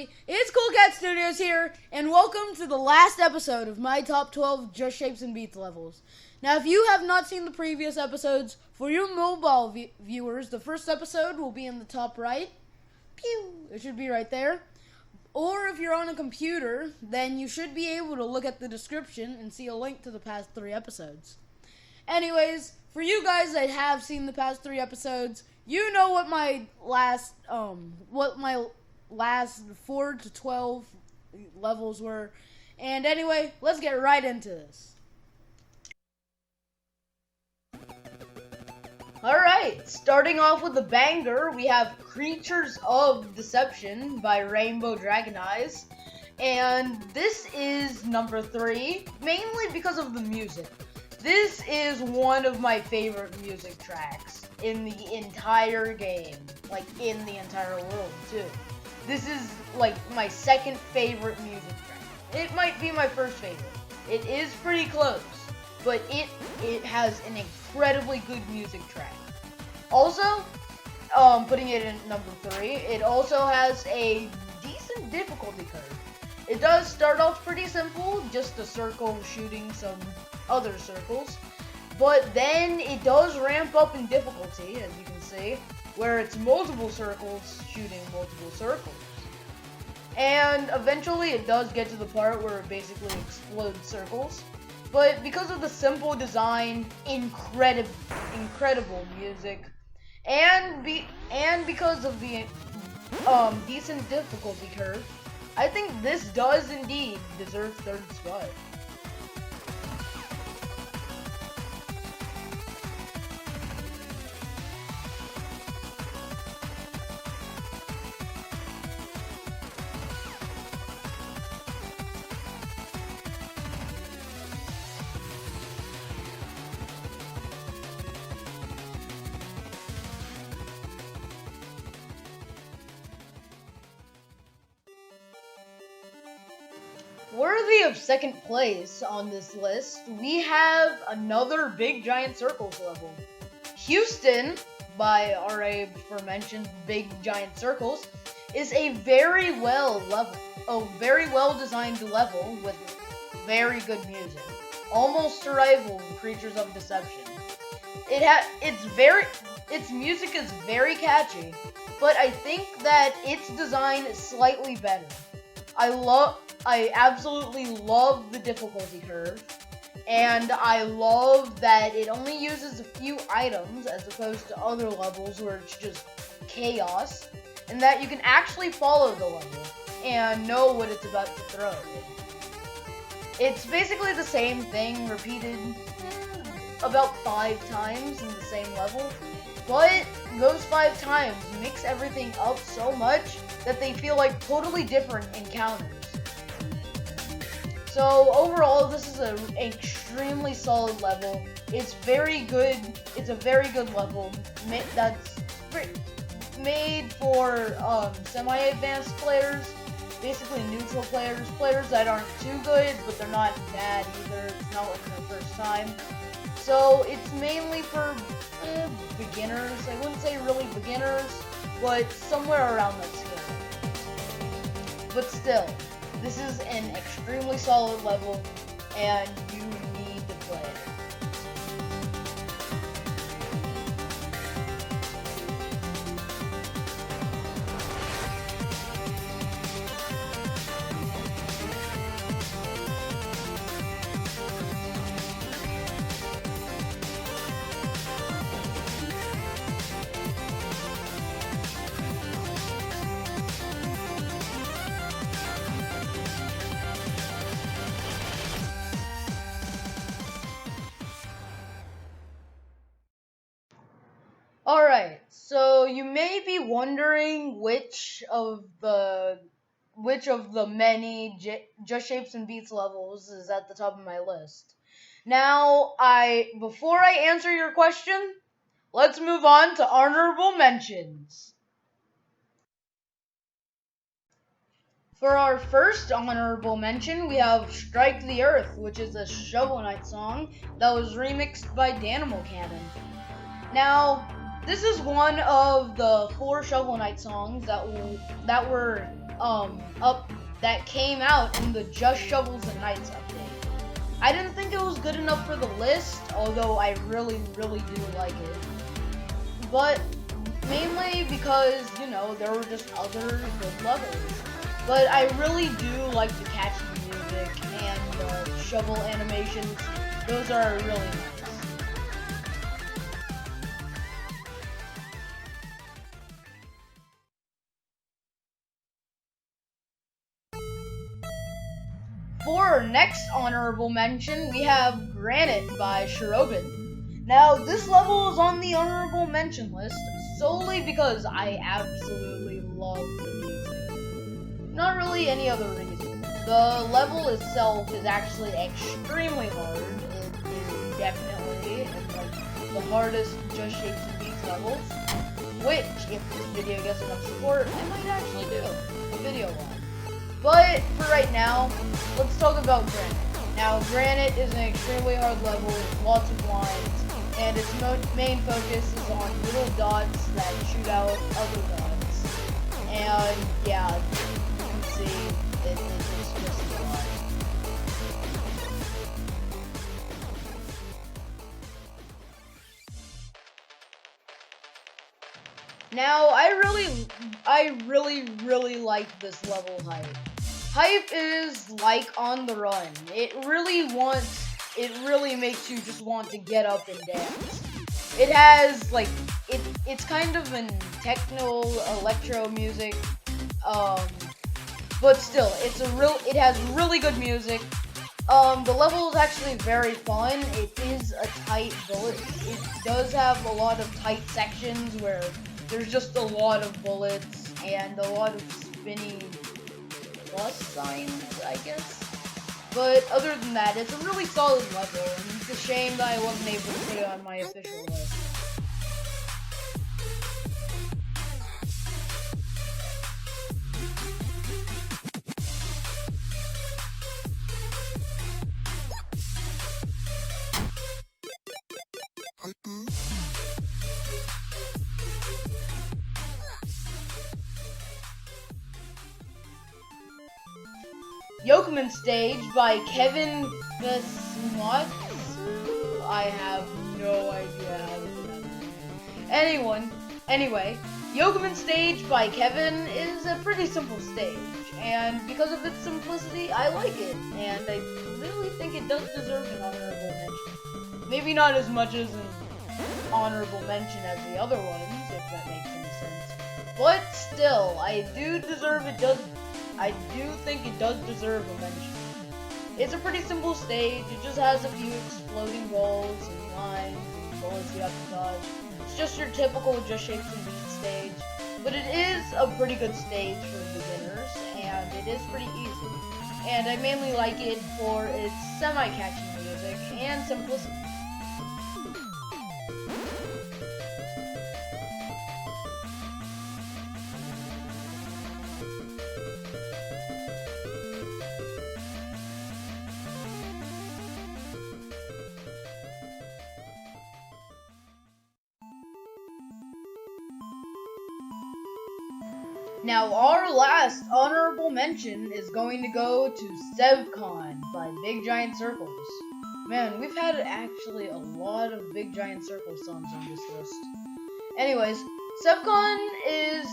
everybody, it's Coolkat Studios here, and welcome to the last episode of my top 12 Just Shapes and Beats levels. Now, if you have not seen the previous episodes, for your mobile viewers, the first episode will be in the top right. Pew! It should be right there. Or if you're on a computer, then you should be able to look at the description and see a link to the past 3 episodes. Anyways, for you guys that have seen the past 3 episodes, you know what my last 4 to 12 levels were. And anyway, let's get right into this. Alright, starting off with the banger, we have Creatures of Deception by Rainbow Dragon Eyes. And this is number 3, mainly because of the music. This is one of my favorite music tracks in the entire game, like in the entire world too. This is like my second favorite music track. It might be my first favorite. It is pretty close, but it has an incredibly good music track. Also, putting it in number 3, it also has a decent difficulty curve. It does start off pretty simple, just a circle shooting some other circles, but then it does ramp up in difficulty, as you can see, where it's multiple circles shooting multiple circles. And eventually it does get to the part where it basically explodes circles. But because of the simple design, incredible music, and because of the decent difficulty curve, I think this does indeed deserve third spot. Worthy of second place on this list, we have another Big Giant Circles level. Houston, by our aforementioned Big Giant Circles, is a very well designed level with very good music, almost to rival Creatures of Deception. Its music is very catchy, but I think that its design is slightly better. I absolutely love the difficulty curve, and I love that it only uses a few items as opposed to other levels where it's just chaos, and that you can actually follow the level and know what it's about to throw. It's basically the same thing repeated about 5 times in the same level, but those 5 times mix everything up so much that they feel like totally different encounters. So overall, this is an extremely solid level. It's very good. It's a very good level that's made for semi-advanced players, basically neutral players, players that aren't too good, but they're not bad either. It's not like their first time. So it's mainly for beginners. I wouldn't say really beginners, but somewhere around that scale. But still, this is an extremely solid level, and you need to play it. Alright, so you may be wondering which of the many Just Shapes and Beats levels is at the top of my list. Now, before I answer your question, let's move on to honorable mentions. For our first honorable mention, we have Strike the Earth, which is a Shovel Knight song that was remixed by Danimal Cannon. Now, this is one of the 4 Shovel Knight songs that were up that came out in the Just Shovels and Knights update. I didn't think it was good enough for the list, although I really do like it. But mainly because, you know, there were just other good levels. But I really do like the catchy music and the shovel animations. Those are really nice. For our next honorable mention, we have Granite by Yogaman. Now, this level is on the honorable mention list solely because I absolutely love the music. Not really any other reason. The level itself is actually extremely hard. It is definitely like the hardest Just JS&B levels, which, if this video gets enough support, I might actually do a video on. But for right now, let's talk about Granite. Now, Granite is an extremely hard level with lots of lines, and its main focus is on little dots that shoot out other dots. And yeah, you can see it's just a lot. Now, I really like this level hype. Hype is like on the run. It really makes you just want to get up and dance. It has like it's kind of an techno electro music, but still it has really good music. The level is actually very fun. It is a tight bullet. It does have a lot of tight sections where there's just a lot of bullets and a lot of spinny plus signs, I guess. But other than that, it's a really solid level, and it's a shame that I wasn't able to put it on my official list. Yogaman Stage by Kevin Vesmot. I have no idea how to pronounce it. Anyway, Yogaman Stage by Kevin is a pretty simple stage, and because of its simplicity, I like it, and I really think it does deserve an honorable mention. Maybe not as much as an honorable mention as the other ones, if that makes any sense. But still, I do think it does deserve a mention. It's a pretty simple stage. It just has a few exploding balls and lines and bullets you have to dodge. It's just your typical Just Shapes and Beats stage, but it is a pretty good stage for beginners, and it is pretty easy. And I mainly like it for its semi-catchy music and simplicity. Now, our last honorable mention is going to go to Cevcon by Big Giant Circles. Man, we've had actually a lot of Big Giant Circle songs on this list. Anyways, Cevcon is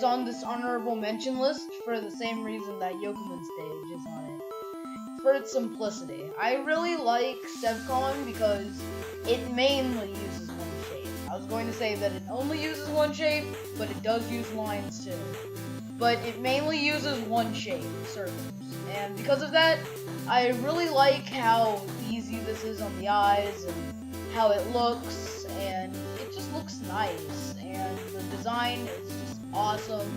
on this honorable mention list for the same reason that Yogaman Stage is on it. For its simplicity. I really like Cevcon because it mainly uses one shape. I was going to say that it only uses one shape, but it does use lines too. But it mainly uses one shape, circles. And because of that, I really like how easy this is on the eyes and how it looks, and it just looks nice. And the design is just awesome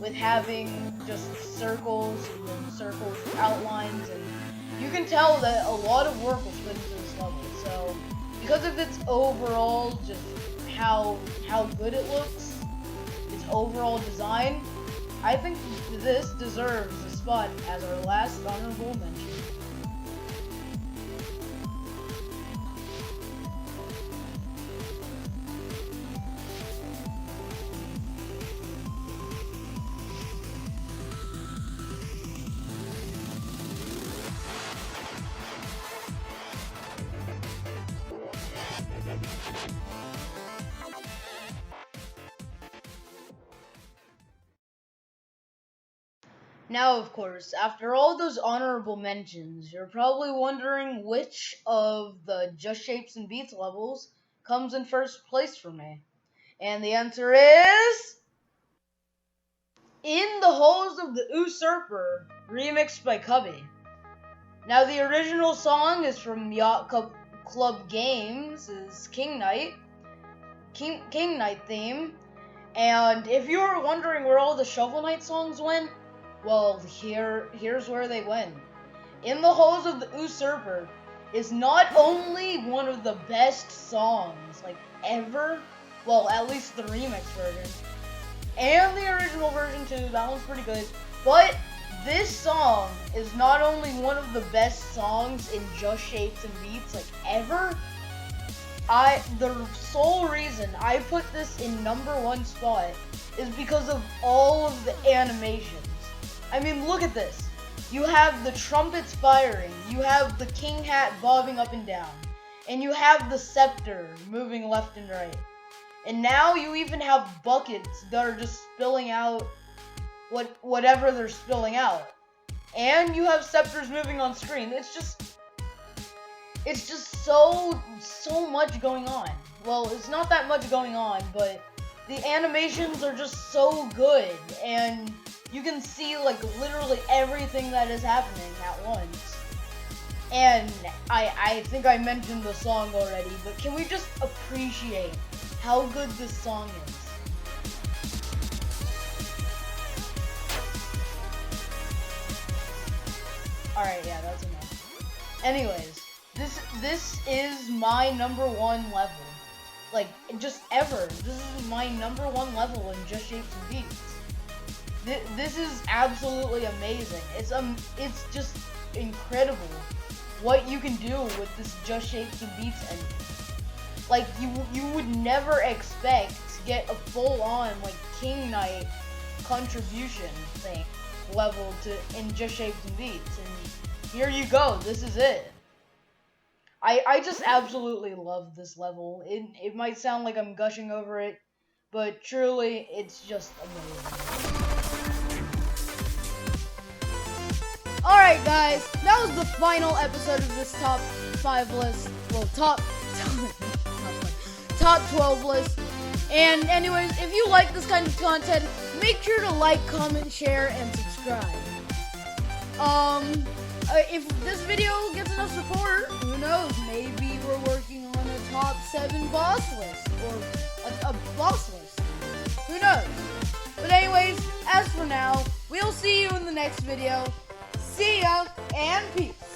with having just circles and then circles outlines, and you can tell that a lot of work was put into this level. So because of its overall, just how good it looks, its overall design, I think this deserves a spot as our last honorable mention. Now, of course, after all those honorable mentions, you're probably wondering which of the Just Shapes and Beats levels comes in first place for me. And the answer is... In the Halls of the Usurper, remixed by Cubby. Now, the original song is from Yacht Club Games' King Knight theme. And if you were wondering where all the Shovel Knight songs went, well, here's where they went. In the Halls of the Usurper is not only one of the best songs, like, ever, well, at least the remix version, and the original version too, that one's pretty good, but this song is not only one of the best songs in Just Shapes and Beats, like, ever. The sole reason I put this in #1 spot is because of all of the animations. I mean, look at this. You have the trumpets firing, you have the king hat bobbing up and down, and you have the scepter moving left and right. And now you even have buckets that are just spilling out whatever they're spilling out. And you have scepters moving on screen. It's just so much going on. Well, it's not that much going on, but the animations are just so good, and you can see, like, literally everything that is happening at once. And I think I mentioned the song already, but can we just appreciate how good this song is? Alright, yeah, that's enough. Anyways, this is my #1 level. Like, just ever. This is my #1 level in Just Shapes and Beats. This is absolutely amazing. It's just incredible what you can do with this Just Shapes and Beats engine. Like, you would never expect to get a full-on, like, King Knight contribution thing level in Just Shapes and Beats, and here you go. This is it. I just absolutely love this level. It might sound like I'm gushing over it, but truly, it's just amazing. Alright guys, that was the final episode of this top 5 list. Well, top 12 list. And anyways, if you like this kind of content, make sure to like, comment, share, and subscribe. If this video gets enough support, who knows, maybe we're working on a top 7 boss list, or a boss list. Who knows? But anyways, as for now, we'll see you in the next video. See ya, and peace.